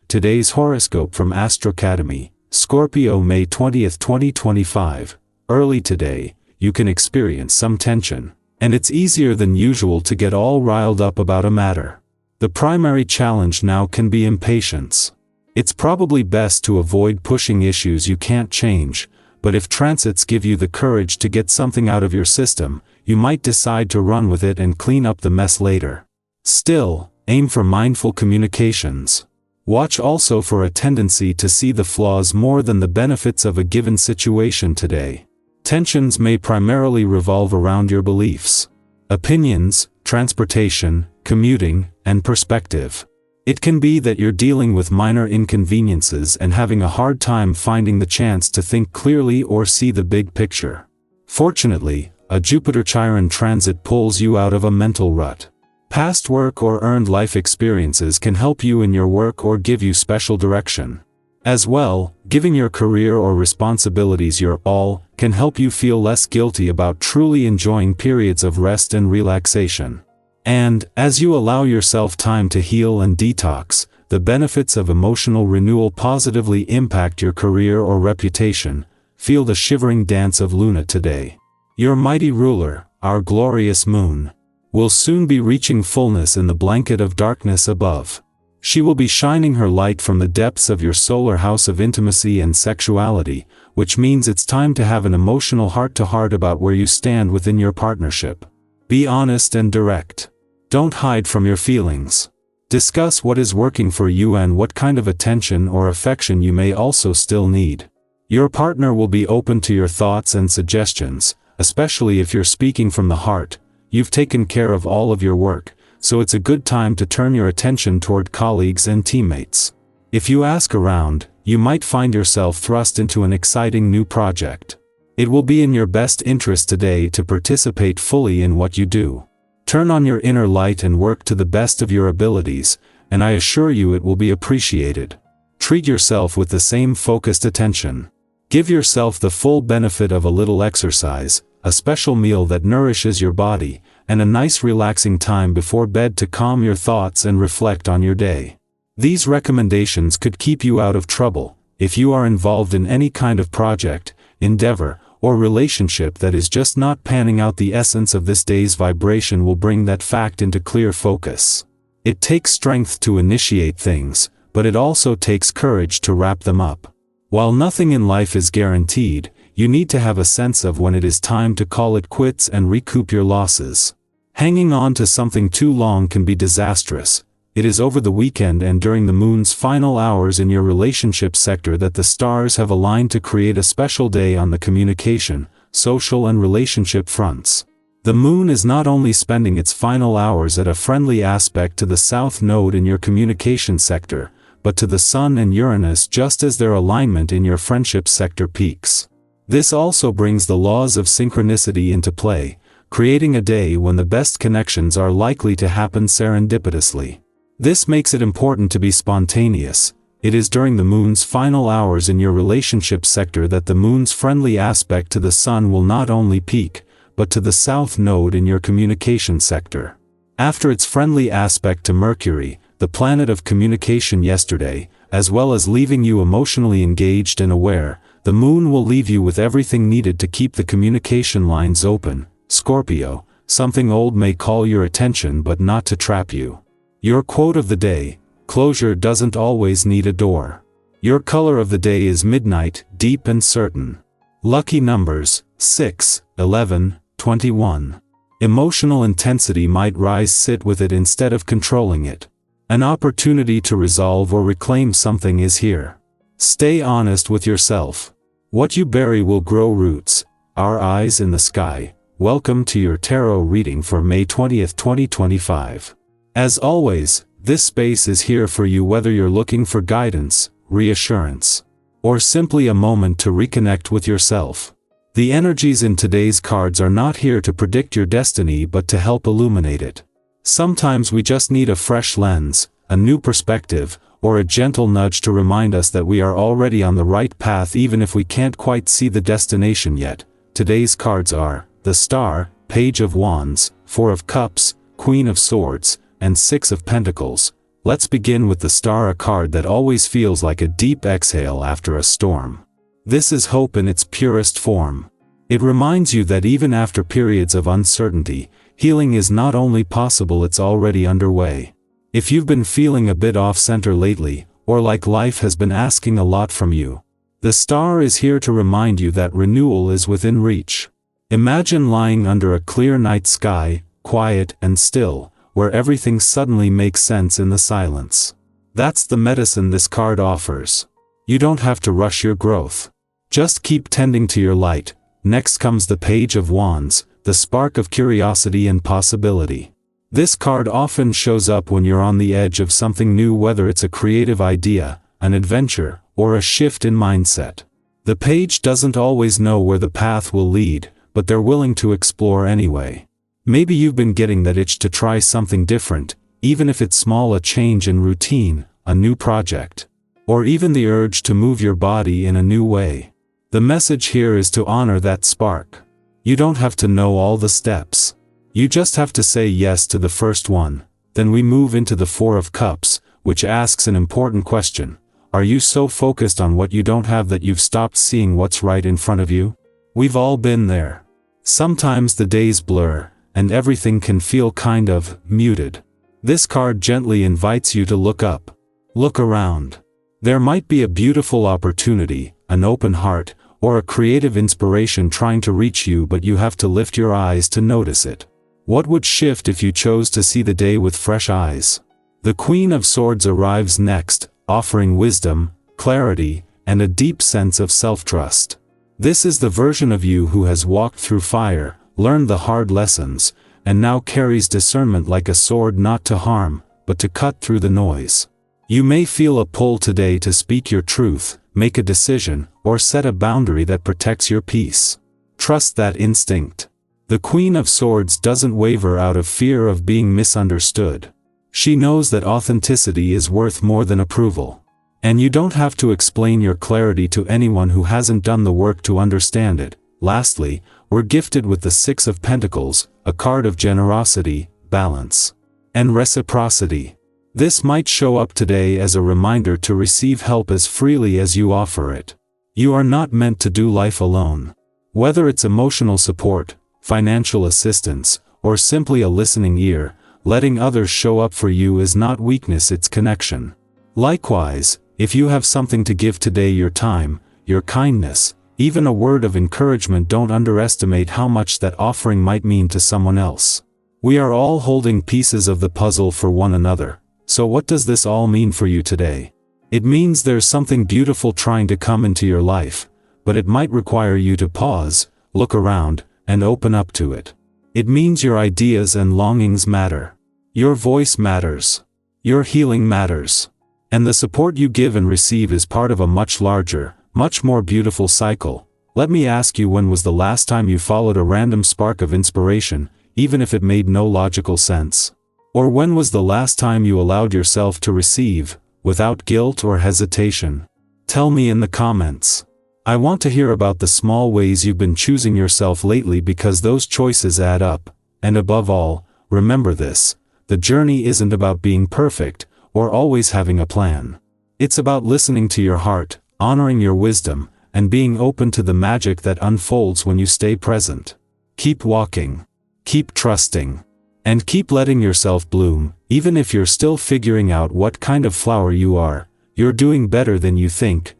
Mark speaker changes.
Speaker 1: Today's horoscope from Astro Academy, Scorpio, May 20th, 2025. Early today, you can experience some tension, and it's easier than usual to get all riled up about a matter. The primary challenge now can be impatience. It's probably best to avoid pushing issues you can't change, but if transits give you the courage to get something out of your system, you might decide to run with it and clean up the mess later. Still, aim for mindful communications. Watch also for a tendency to see the flaws more than the benefits of a given situation today. Tensions may primarily revolve around your beliefs, opinions, transportation, commuting, and perspective. It can be that you're dealing with minor inconveniences and having a hard time finding the chance to think clearly or see the big picture. Fortunately, a Jupiter-Chiron transit pulls you out of a mental rut. Past work or earned life experiences can help you in your work or give you special direction. As well, giving your career or responsibilities your all can help you feel less guilty about truly enjoying periods of rest and relaxation. And, as you allow yourself time to heal and detox, the benefits of emotional renewal positively impact your career or reputation. Feel the shivering dance of Luna today. Your mighty ruler, our glorious moon, will soon be reaching fullness in the blanket of darkness above. She will be shining her light from the depths of your solar house of intimacy and sexuality, which means it's time to have an emotional heart-to-heart about where you stand within your partnership. Be honest and direct. Don't hide from your feelings. Discuss what is working for you and what kind of attention or affection you may also still need. Your partner will be open to your thoughts and suggestions, especially if you're speaking from the heart. You've taken care of all of your work, so it's a good time to turn your attention toward colleagues and teammates. If you ask around, you might find yourself thrust into an exciting new project. It will be in your best interest today to participate fully in what you do. Turn on your inner light and work to the best of your abilities, and I assure you it will be appreciated. Treat yourself with the same focused attention. Give yourself the full benefit of a little exercise, a special meal that nourishes your body, and a nice relaxing time before bed to calm your thoughts and reflect on your day. These recommendations could keep you out of trouble if you are involved in any kind of project, endeavor, or relationship that is just not panning out. The essence of this day's vibration will bring that fact into clear focus. It takes strength to initiate things, but it also takes courage to wrap them up. While nothing in life is guaranteed, you need to have a sense of when it is time to call it quits and recoup your losses. Hanging on to something too long can be disastrous. It is over the weekend and during the moon's final hours in your relationship sector that the stars have aligned to create a special day on the communication, social and relationship fronts. The moon is not only spending its final hours at a friendly aspect to the south node in your communication sector, but to the Sun and Uranus just as their alignment in your friendship sector peaks. This also brings the laws of synchronicity into play, creating a day when the best connections are likely to happen serendipitously. This makes it important to be spontaneous. It is during the moon's final hours in your relationship sector that the moon's friendly aspect to the Sun will not only peak, but to the south node in your communication sector. After its friendly aspect to Mercury, the planet of communication yesterday, as well as leaving you emotionally engaged and aware, the moon will leave you with everything needed to keep the communication lines open. Scorpio, something old may call your attention but not to trap you. Your quote of the day: closure doesn't always need a door. Your color of the day is midnight, deep and certain. Lucky numbers: 6, 11, 21. Emotional intensity might rise. Sit with it instead of controlling it. An opportunity to resolve or reclaim something is here. Stay honest with yourself. What you bury will grow roots. Our eyes in the sky. Welcome to your tarot reading for May 20th, 2025. As always, this space is here for you whether you're looking for guidance, reassurance, or simply a moment to reconnect with yourself. The energies in today's cards are not here to predict your destiny but to help illuminate it. Sometimes we just need a fresh lens, a new perspective, or a gentle nudge to remind us that we are already on the right path even if we can't quite see the destination yet. Today's cards are the Star, Page of Wands, Four of Cups, Queen of Swords, and Six of Pentacles. Let's begin with the Star, a card that always feels like a deep exhale after a storm. This is hope in its purest form. It reminds you that even after periods of uncertainty, healing is not only possible, it's already underway. If you've been feeling a bit off-center lately, or like life has been asking a lot from you, the Star is here to remind you that renewal is within reach. Imagine lying under a clear night sky, quiet and still, where everything suddenly makes sense in the silence. That's the medicine this card offers. You don't have to rush your growth. Just keep tending to your light. Next comes the Page of Wands, the spark of curiosity and possibility. This card often shows up when you're on the edge of something new, whether it's a creative idea, an adventure, or a shift in mindset. The page doesn't always know where the path will lead, but they're willing to explore anyway. Maybe you've been getting that itch to try something different, even if it's small, a change in routine, a new project, or even the urge to move your body in a new way. The message here is to honor that spark. You don't have to know all the steps. You just have to say yes to the first one. Then we move into the Four of Cups, which asks an important question. Are you so focused on what you don't have that you've stopped seeing what's right in front of you? We've all been there. Sometimes the days blur, and everything can feel kind of muted. This card gently invites you to look up. Look around. There might be a beautiful opportunity, an open heart, or a creative inspiration trying to reach you, but you have to lift your eyes to notice it. What would shift if you chose to see the day with fresh eyes? The Queen of Swords arrives next, offering wisdom, clarity, and a deep sense of self-trust. This is the version of you who has walked through fire, learned the hard lessons, and now carries discernment like a sword, not to harm, but to cut through the noise. You may feel a pull today to speak your truth, make a decision, or set a boundary that protects your peace. Trust that instinct. The Queen of Swords doesn't waver out of fear of being misunderstood. She knows that authenticity is worth more than approval. And you don't have to explain your clarity to anyone who hasn't done the work to understand it. Lastly, we're gifted with the Six of Pentacles, a card of generosity, balance, and reciprocity. This might show up today as a reminder to receive help as freely as you offer it. You are not meant to do life alone. Whether it's emotional support, financial assistance, or simply a listening ear, letting others show up for you is not weakness, it's connection. Likewise, if you have something to give today, your time, your kindness, even a word of encouragement, don't underestimate how much that offering might mean to someone else. We are all holding pieces of the puzzle for one another. So what does this all mean for you today? It means there's something beautiful trying to come into your life, but it might require you to pause, look around, and open up to it. It means your ideas and longings matter. Your voice matters. Your healing matters. And the support you give and receive is part of a much larger, much more beautiful cycle. Let me ask you, when was the last time you followed a random spark of inspiration, even if it made no logical sense? Or when was the last time you allowed yourself to receive, without guilt or hesitation? Tell me in the comments. I want to hear about the small ways you've been choosing yourself lately, because those choices add up. And above all, remember this: the journey isn't about being perfect, or always having a plan. It's about listening to your heart, honoring your wisdom, and being open to the magic that unfolds when you stay present. Keep walking. Keep trusting. And keep letting yourself bloom. Even if you're still figuring out what kind of flower you are, you're doing better than you think.